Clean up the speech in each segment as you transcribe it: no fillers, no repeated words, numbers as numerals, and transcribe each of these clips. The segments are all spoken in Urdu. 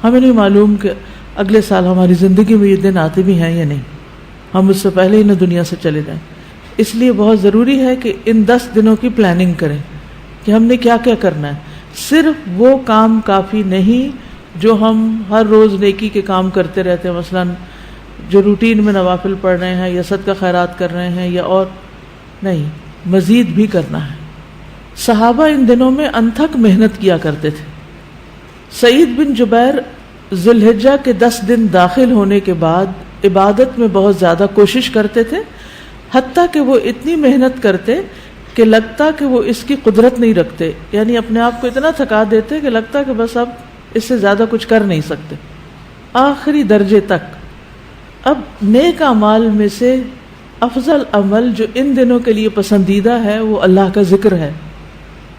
ہمیں نہیں معلوم کہ اگلے سال ہماری زندگی میں یہ دن آتے بھی ہیں یا نہیں، ہم اس سے پہلے ہی نہ دنیا سے چلے جائیں. اس لیے بہت ضروری ہے کہ ان 10 دنوں کی پلاننگ کریں کہ ہم نے کیا کیا کرنا ہے. صرف وہ کام کافی نہیں جو ہم ہر روز نیکی کے کام کرتے رہتے ہیں، مثلا جو روٹین میں نوافل پڑھ رہے ہیں یا صدقہ خیرات کر رہے ہیں، یا اور نہیں، مزید بھی کرنا ہے. صحابہ ان دنوں میں انتھک محنت کیا کرتے تھے. سعید بن جبیر ذی الحجہ کے 10 دن داخل ہونے کے بعد عبادت میں بہت زیادہ کوشش کرتے تھے، حتیٰ کہ وہ اتنی محنت کرتے کہ لگتا کہ وہ اس کی قدرت نہیں رکھتے، یعنی اپنے آپ کو اتنا تھکا دیتے کہ لگتا کہ بس اب اس سے زیادہ کچھ کر نہیں سکتے، آخری درجے تک. اب نیک اعمال میں سے افضل عمل جو ان دنوں کے لیے پسندیدہ ہے وہ اللہ کا ذکر ہے.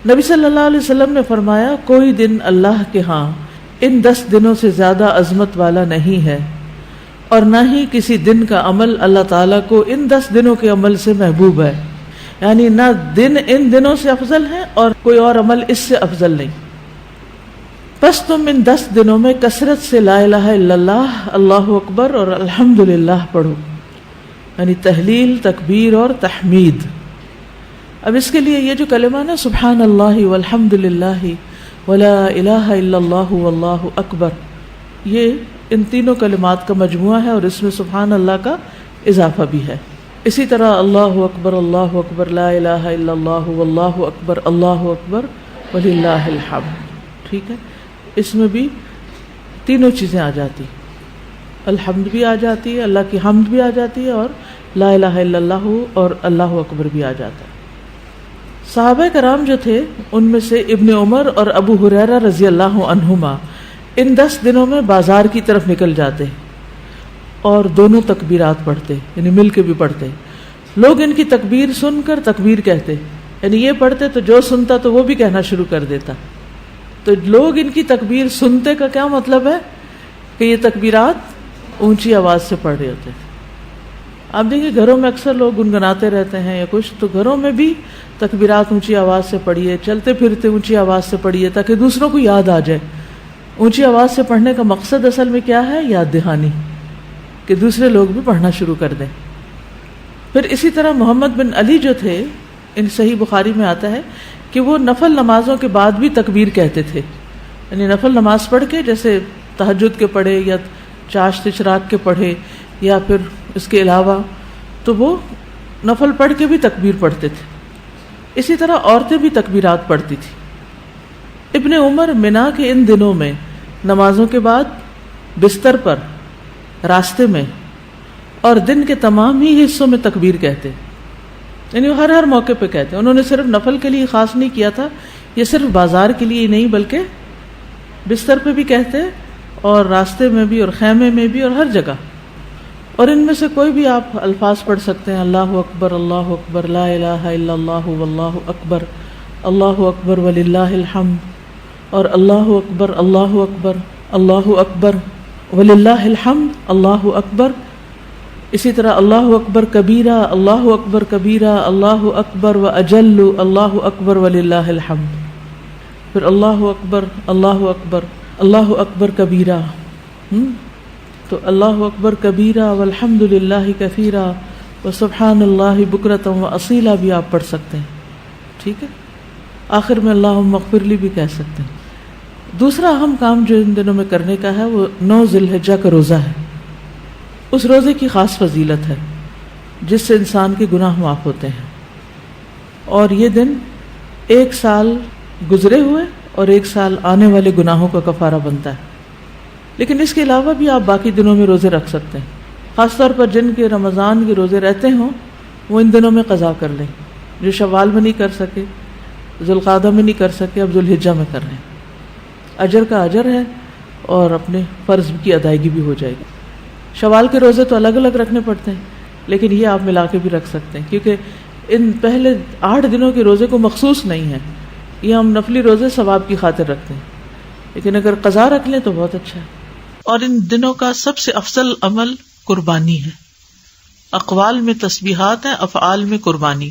نبی صلی اللہ علیہ وسلم نے فرمایا کوئی دن اللہ کے ہاں ان 10 دنوں سے زیادہ عظمت والا نہیں ہے، اور نہ ہی کسی دن کا عمل اللہ تعالیٰ کو ان 10 دنوں کے عمل سے محبوب ہے. یعنی نہ دن ان دنوں سے افضل ہے اور کوئی اور عمل اس سے افضل نہیں. بس تم ان 10 دنوں میں کثرت سے لا الہ الا اللہ، اللہ اکبر اور الحمدللہ پڑھو، یعنی تہلیل، تکبیر اور تحمید. اب اس کے لیے یہ جو کلمہ نا سبحان اللہ والحمدللہ ولا الہ الا اللہ واللہ اکبر، یہ ان تینوں کلمات کا مجموعہ ہے اور اس میں سبحان اللہ کا اضافہ بھی ہے. اسی طرح اللہ اکبر لا الہ الا اللہ واللہ اکبر وللہ الحمد. ٹھیک ہے، اس میں بھی تینوں چیزیں آ جاتی، الحمد بھی آ جاتی ہے، اللہ کی حمد بھی آ جاتی ہے، اور لا الہ الا اللہ اور اللہ اکبر بھی آ جاتا ہے. صحابہ کرام جو تھے ان میں سے ابن عمر اور ابو ہریرہ رضی اللہ عنہما ان 10 دنوں میں بازار کی طرف نکل جاتے اور دونوں تکبیرات پڑھتے، یعنی مل کے بھی پڑھتے. لوگ ان کی تکبیر سن کر تکبیر کہتے، یعنی یہ پڑھتے تو جو سنتا تو وہ بھی کہنا شروع کر دیتا. تو لوگ ان کی تکبیر سنتے کا کیا مطلب ہے کہ یہ تکبیرات اونچی آواز سے پڑھ رہے ہوتے تھے. آپ دیکھیں گھروں میں اکثر لوگ گنگناتے رہتے ہیں یا کچھ، تو گھروں میں بھی تکبیرات اونچی آواز سے پڑھیے، چلتے پھرتے اونچی آواز سے پڑھیے تاکہ دوسروں کو یاد آ جائے. اونچی آواز سے پڑھنے کا مقصد اصل میں کیا ہے؟ یاد دہانی، کہ دوسرے لوگ بھی پڑھنا شروع کر دیں. پھر اسی طرح محمد بن علی جو تھے، ان صحیح بخاری میں آتا ہے کہ وہ نفل نمازوں کے بعد بھی تکبیر کہتے تھے. یعنی نفل نماز پڑھ کے، جیسے تہجد کے پڑھے یا چاشت اشراق کے پڑھے یا پھر اس کے علاوہ، تو وہ نفل پڑھ کے بھی تکبیر پڑھتے تھے. اسی طرح عورتیں بھی تکبیرات پڑھتی تھی. ابن عمر منا کے ان دنوں میں نمازوں کے بعد بستر پر، راستے میں اور دن کے تمام ہی حصوں میں تکبیر کہتے، یعنی ہر موقع پہ کہتے. انہوں نے صرف نفل کے لیے خاص نہیں کیا تھا، یہ صرف بازار کے لیے نہیں بلکہ بستر پہ بھی کہتے اور راستے میں بھی اور خیمے میں بھی اور ہر جگہ. اور ان میں سے کوئی بھی آپ الفاظ پڑھ سکتے ہیں، اللہ اکبر لا الہ الا اللہ واللہ اکبر وللہ الحمد، اور اللہ اکبر وللہ الحمد، اللہ اکبر. اسی طرح اللہ اکبر کبیرہ، اللہ اکبر و اجل، اللہ اکبر وللہ الحمد. پھر اللہ اکبر کبیرہ. تو اللہ اکبر کبیرہ والحمد للہ کثیرہ وسبحان اللہ بکرۃ و اصیلا بھی آپ پڑھ سکتے ہیں. ٹھیک ہے، آخر میں اللہم اغفر لی بھی کہہ سکتے ہیں. دوسرا اہم کام جو ان دنوں میں کرنے کا ہے وہ 9 ذی الحجہ کا روزہ ہے. اس روزے کی خاص فضیلت ہے جس سے انسان کے گناہ معاف ہوتے ہیں، اور یہ دن 1 سال گزرے ہوئے اور 1 سال آنے والے گناہوں کا کفارہ بنتا ہے. لیکن اس کے علاوہ بھی آپ باقی دنوں میں روزے رکھ سکتے ہیں. خاص طور پر جن کے رمضان کے روزے رہتے ہوں وہ ان دنوں میں قضا کر لیں. جو شوال میں نہیں کر سکے، ذوالقعدہ میں نہیں کر سکے، اب ذوالحجہ میں کر لیں. اجر کا اجر ہے اور اپنے فرض کی ادائیگی بھی ہو جائے گی. شوال کے روزے تو الگ الگ رکھنے پڑتے ہیں، لیکن یہ آپ ملا کے بھی رکھ سکتے ہیں، کیونکہ ان پہلے 8 دنوں کے روزے کو مخصوص نہیں ہے. یہ ہم نفلی روزے ثواب کی خاطر رکھتے ہیں، لیکن اگر قضا رکھ لیں تو بہت اچھا ہے. اور ان دنوں کا سب سے افضل عمل قربانی ہے. اقوال میں تسبیحات ہیں، افعال میں قربانی.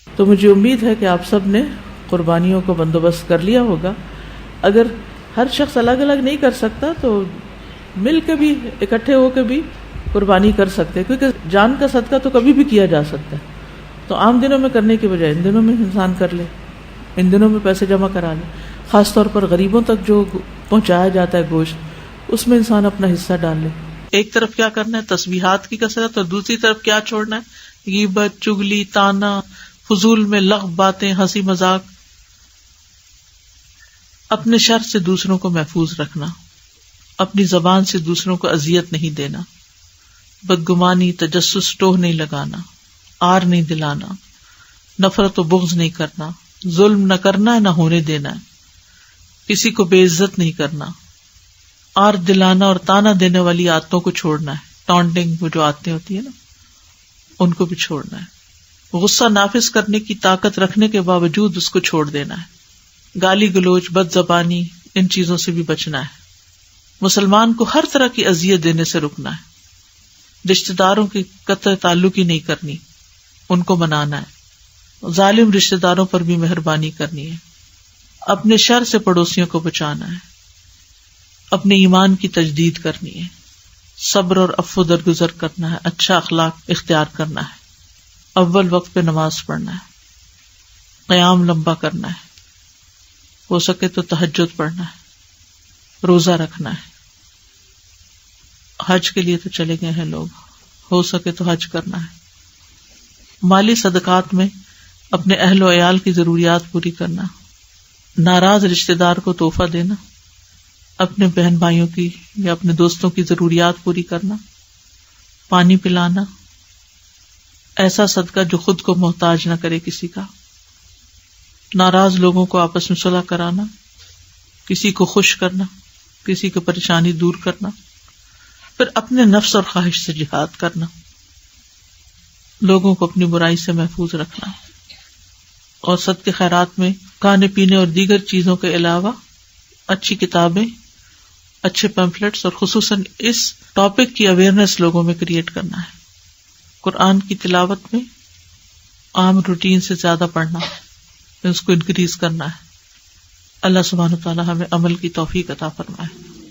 تو مجھے امید ہے کہ آپ سب نے قربانیوں کا بندوبست کر لیا ہوگا. اگر ہر شخص الگ الگ نہیں کر سکتا، تو مل کے بھی اکٹھے ہو کے بھی قربانی کر سکتے ہیں، کیونکہ جان کا صدقہ تو کبھی بھی کیا جا سکتا ہے. تو عام دنوں میں کرنے کی بجائے ان دنوں میں انسان کر لے، ان دنوں میں پیسے جمع کرا لے. خاص طور پر غریبوں تک جو پہنچایا جاتا ہے گوشت، اس میں انسان اپنا حصہ ڈال لے. ایک طرف کیا کرنا ہے، تسبیحات کی کثرت، اور دوسری طرف کیا چھوڑنا ہے، غیبت، چغلی، طانا، فضول میں لغو باتیں، ہنسی مذاق. اپنے شر سے دوسروں کو محفوظ رکھنا، اپنی زبان سے دوسروں کو اذیت نہیں دینا، بدگمانی، تجسس، ٹوہ نہیں لگانا، آر نہیں دلانا، نفرت و بغض نہیں کرنا، ظلم نہ کرنا ہے نہ ہونے دینا ہے، کسی کو بے عزت نہیں کرنا، آر دلانا اور تانا دینے والی عادتوں کو چھوڑنا ہے. ٹانٹنگ، وہ جو عادتیں ہوتی ہیں نا، ان کو بھی چھوڑنا ہے. غصہ نافذ کرنے کی طاقت رکھنے کے باوجود اس کو چھوڑ دینا ہے. گالی گلوچ، بد زبانی، ان چیزوں سے بھی بچنا ہے. مسلمان کو ہر طرح کی اذیت دینے سے رکنا ہے. رشتہ داروں کی قطع تعلق ہی نہیں کرنی، ان کو منانا ہے. ظالم رشتہ داروں پر بھی مہربانی کرنی ہے. اپنے شر سے پڑوسیوں کو بچانا ہے. اپنے ایمان کی تجدید کرنی ہے. صبر اور عفو درگزر کرنا ہے. اچھا اخلاق اختیار کرنا ہے. اول وقت پہ نماز پڑھنا ہے. قیام لمبا کرنا ہے. ہو سکے تو تہجد پڑھنا ہے. روزہ رکھنا ہے. حج کے لیے تو چلے گئے ہیں لوگ، ہو سکے تو حج کرنا ہے. مالی صدقات میں اپنے اہل و عیال کی ضروریات پوری کرنا. ناراض رشتہ دار کو تحفہ دینا. اپنے بہن بھائیوں کی یا اپنے دوستوں کی ضروریات پوری کرنا. پانی پلانا. ایسا صدقہ جو خود کو محتاج نہ کرے کسی کا. ناراض لوگوں کو آپس میں صلح کرانا. کسی کو خوش کرنا، کسی کی پریشانی دور کرنا. پھر اپنے نفس اور خواہش سے جہاد کرنا. لوگوں کو اپنی برائی سے محفوظ رکھنا. اور صدقے خیرات میں کھانے پینے اور دیگر چیزوں کے علاوہ اچھی کتابیں، اچھے پیمفلیٹس اور خصوصاً اس ٹاپک کی اویئرنیس لوگوں میں کریٹ کرنا ہے. قرآن کی تلاوت میں عام روٹین سے زیادہ پڑھنا، اس کو انکریز کرنا ہے. اللہ سبحانہ وتعالی ہمیں عمل کی توفیق عطا فرمائے.